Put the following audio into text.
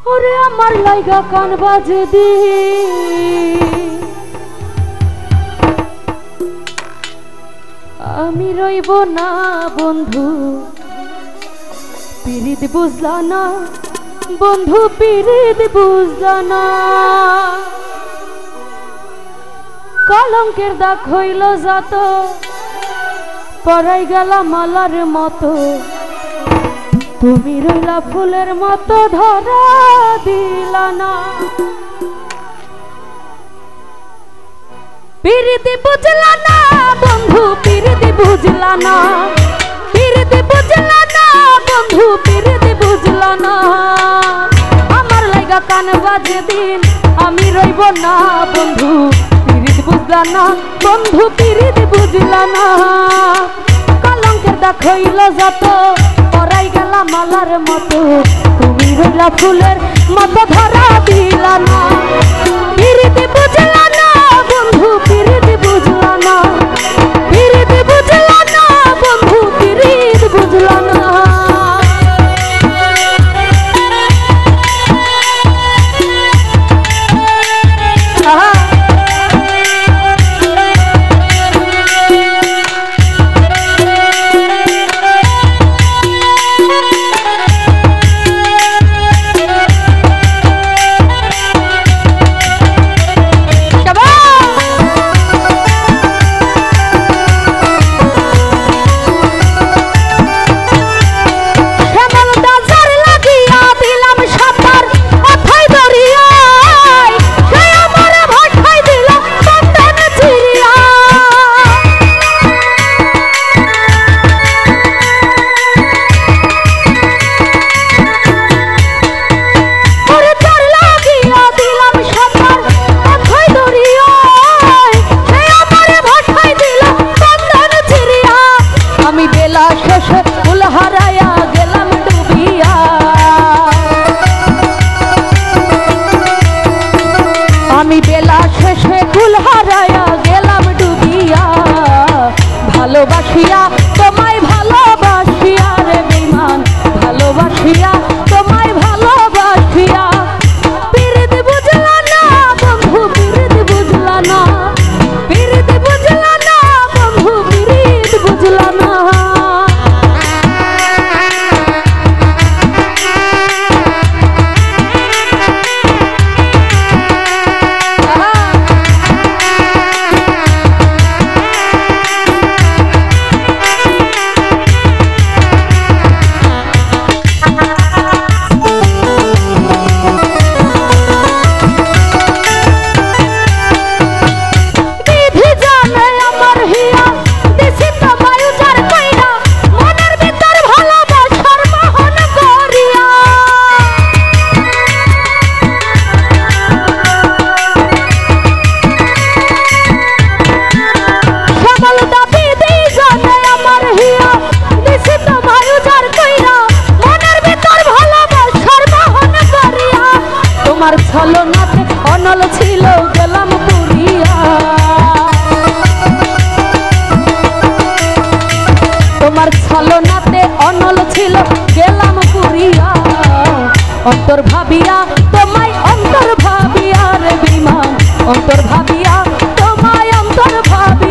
ওরে আমার লাইগা কান বাজে দি আমি রইব না বন্ধু পিরিত বুঝলা না বন্ধু পিরিত বুঝলা না কলঙ্কের দাগ হইল যত পরাই গেলা মালার মতো তুমি রইলা ফুলের মতো ধরা দিলা না পিরিতি বুঝলা না বন্ধু পিরিতি বুঝলা না পিরিতি বুঝলা না বন্ধু পিরিতি বুঝলা না আমার লাইগা কান বাজে দিন আমি রইব না বন্ধু পিরিতি বুঝলা না বন্ধু পিরিতি বুঝলা না কলঙ্কের দাগ হইল যত পরাই গেলা মালার মতো তুমি রইলা ফুলের মতো ধরা দিলা না পিরিতি বুঝলা না বন্ধু পিরিতি বুঝলা না পিরিতি বুঝলা না বন্ধু পিরিতি বুঝলা না ভালোবাসিয়া তোমায় ভালোবাসিয়া রে বেঈমান ভালোবাসিয়া তোমায় ভালোবাসিয়া পিরিত বুঝলা না বন্ধু পিরিত বুঝলা না পিরিত বুঝলা না বন্ধু পিরিত বুঝলা না ছলনাতে অনল ছিল গেলাম পুরিয়া তোমার ছলনাতে অনল ছিল গেলাম পুরিয়া অন্তর ভাবিয়া তোমায় অন্তর ভাবিয়া রে বেঈমান অন্তর ভাবিয়া তোমায় অন্তর ভাবিয়া